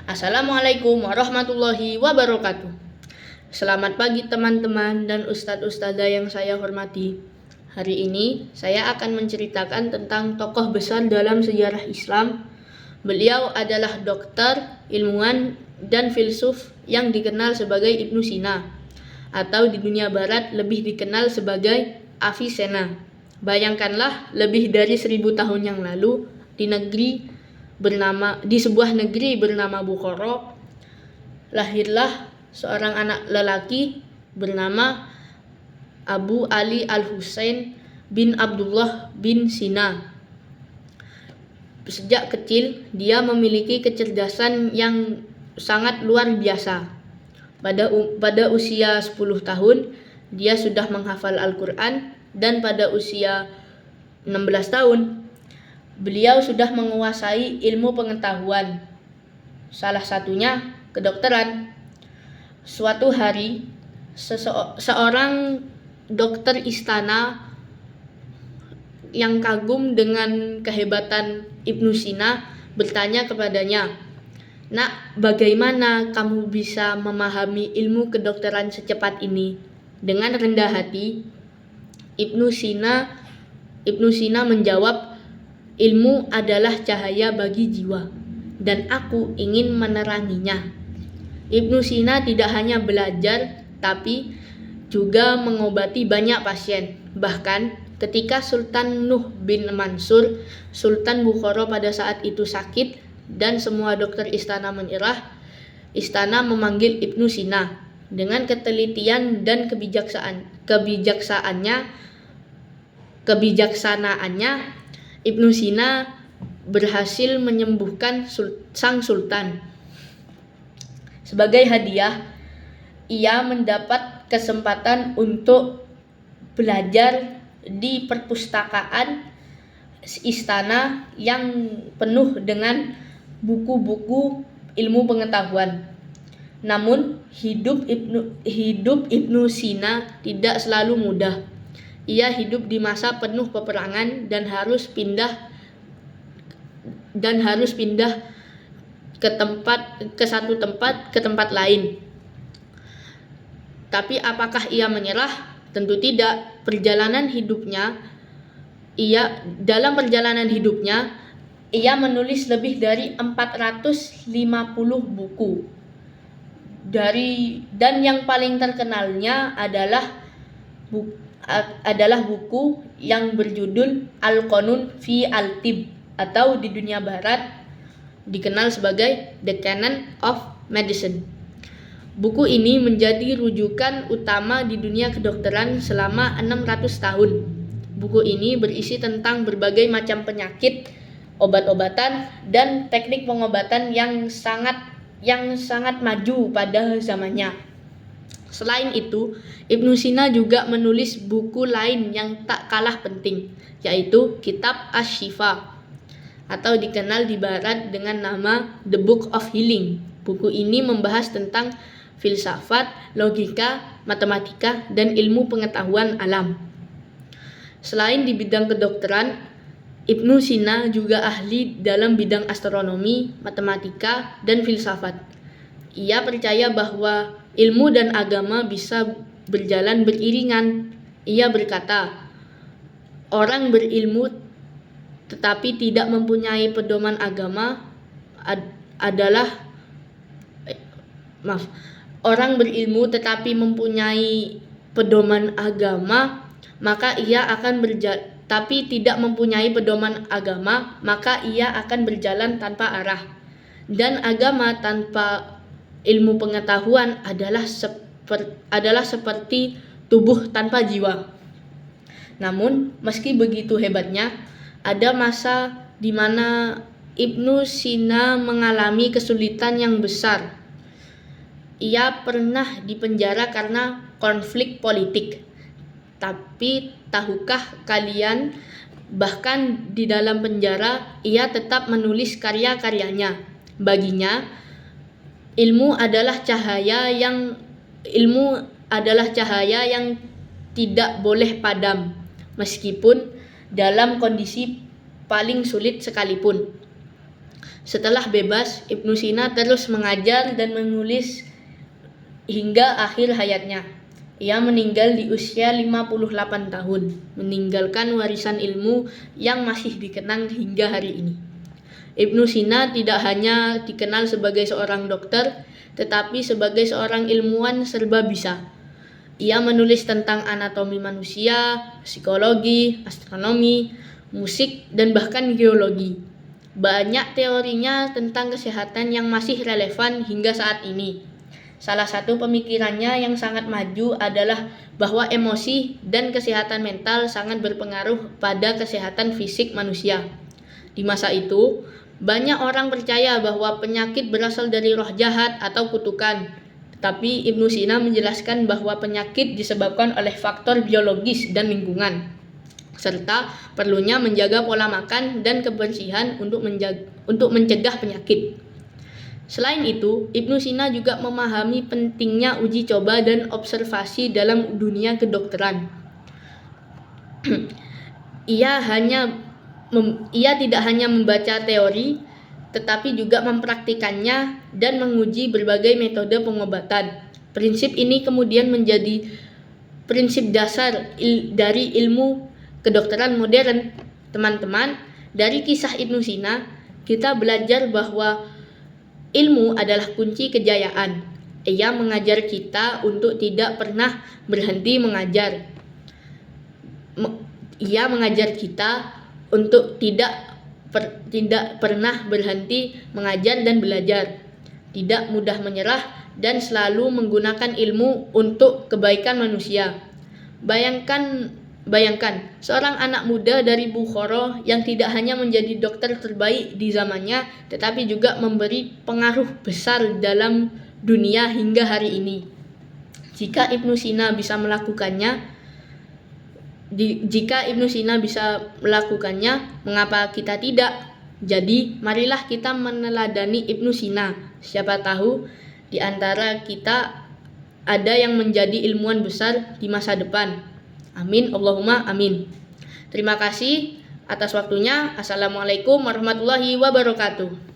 Assalamualaikum warahmatullahi wabarakatuh. Selamat pagi teman-teman dan ustadz-ustadzah yang saya hormati. Hari ini saya akan menceritakan tentang tokoh besar dalam sejarah Islam. Beliau adalah dokter, ilmuwan, dan filsuf yang dikenal sebagai Ibnu Sina, atau di dunia barat lebih dikenal sebagai Avicenna. Bayangkanlah lebih dari 1000 tahun yang lalu di sebuah negeri bernama Bukhara, lahirlah seorang anak lelaki bernama Abu Ali Al-Husain bin Abdullah bin Sina. Sejak kecil dia memiliki kecerdasan yang sangat luar biasa. Pada usia 10 tahun dia sudah menghafal Al-Quran, dan pada usia 16 tahun beliau sudah menguasai ilmu pengetahuan, salah satunya kedokteran. Suatu hari, seorang dokter istana yang kagum dengan kehebatan Ibnu Sina bertanya kepadanya, "Nak, bagaimana kamu bisa memahami ilmu kedokteran secepat ini?" Dengan rendah hati, Ibnu Sina menjawab, "Ilmu adalah cahaya bagi jiwa, dan aku ingin meneranginya." Ibnu Sina tidak hanya belajar, tapi juga mengobati banyak pasien. Bahkan ketika Sultan Nuh bin Mansur, Sultan Bukhara pada saat itu sakit dan semua dokter istana menyerah, istana memanggil Ibnu Sina. Dengan ketelitian dan kebijaksanaannya, Ibnu Sina berhasil menyembuhkan sang sultan. Sebagai hadiah, ia mendapat kesempatan untuk belajar di perpustakaan istana yang penuh dengan buku-buku ilmu pengetahuan. Namun, hidup Ibnu Sina tidak selalu mudah. Ia hidup di masa penuh peperangan dan harus pindah ke satu tempat ke tempat lain. Tapi apakah ia menyerah? Tentu tidak. Dalam perjalanan hidupnya, ia menulis lebih dari 450 buku. Dan yang paling terkenalnya adalah buku yang berjudul Al-Qanun fi Al-Tibb, atau di dunia barat dikenal sebagai The Canon of Medicine. Buku ini menjadi rujukan utama di dunia kedokteran selama 600 tahun. Buku ini berisi tentang berbagai macam penyakit, obat-obatan, dan teknik pengobatan yang sangat maju pada zamannya. Selain itu, Ibnu Sina juga menulis buku lain yang tak kalah penting, yaitu Kitab Asy-Syifa, atau dikenal di barat dengan nama The Book of Healing. Buku ini membahas tentang filsafat, logika, matematika, dan ilmu pengetahuan alam. Selain di bidang kedokteran, Ibnu Sina juga ahli dalam bidang astronomi, matematika, dan filsafat. Ia percaya bahwa ilmu dan agama bisa berjalan beriringan. Ia berkata, orang berilmu tetapi tidak mempunyai pedoman agama orang berilmu tetapi mempunyai pedoman agama, maka ia akan tapi tidak mempunyai pedoman agama, maka ia akan berjalan tanpa arah. Dan agama tanpa ilmu pengetahuan adalah seperti tubuh tanpa jiwa. Namun, meski begitu hebatnya, ada masa di mana Ibnu Sina mengalami kesulitan yang besar. Ia pernah dipenjara karena konflik politik. Tapi tahukah kalian, bahkan di dalam penjara ia tetap menulis karya-karyanya. Baginya, ilmu adalah cahaya yang tidak boleh padam, meskipun dalam kondisi paling sulit sekalipun. Setelah bebas, Ibnu Sina terus mengajar dan menulis hingga akhir hayatnya. Ia meninggal di usia 58 tahun, meninggalkan warisan ilmu yang masih dikenang hingga hari ini. Ibnu Sina tidak hanya dikenal sebagai seorang dokter, tetapi sebagai seorang ilmuwan serba bisa. Ia menulis tentang anatomi manusia, psikologi, astronomi, musik, dan bahkan geologi. Banyak teorinya tentang kesehatan yang masih relevan hingga saat ini. Salah satu pemikirannya yang sangat maju adalah bahwa emosi dan kesehatan mental sangat berpengaruh pada kesehatan fisik manusia. Di masa itu, banyak orang percaya bahwa penyakit berasal dari roh jahat atau kutukan. Tetapi Ibnu Sina menjelaskan bahwa penyakit disebabkan oleh faktor biologis dan lingkungan, serta perlunya menjaga pola makan dan kebersihan untuk mencegah penyakit. Selain itu, Ibnu Sina juga memahami pentingnya uji coba dan observasi dalam dunia kedokteran. Ia tidak hanya membaca teori, tetapi juga mempraktikannya dan menguji berbagai metode pengobatan. Prinsip ini kemudian menjadi prinsip dasar dari ilmu kedokteran modern. Teman-teman, dari kisah Ibnu Sina, kita belajar bahwa ilmu adalah kunci kejayaan. Ia mengajar kita untuk tidak pernah berhenti mengajar. Ia mengajar kita untuk tidak pernah berhenti mengajar dan belajar, tidak mudah menyerah, dan selalu menggunakan ilmu untuk kebaikan manusia. Bayangkan seorang anak muda dari Bukhara yang tidak hanya menjadi dokter terbaik di zamannya, tetapi juga memberi pengaruh besar dalam dunia hingga hari ini. Jika Ibnu Sina bisa melakukannya, mengapa kita tidak? Jadi, marilah kita meneladani Ibnu Sina. Siapa tahu di antara kita ada yang menjadi ilmuwan besar di masa depan. Amin, Allahumma amin. Terima kasih atas waktunya. Assalamualaikum warahmatullahi wabarakatuh.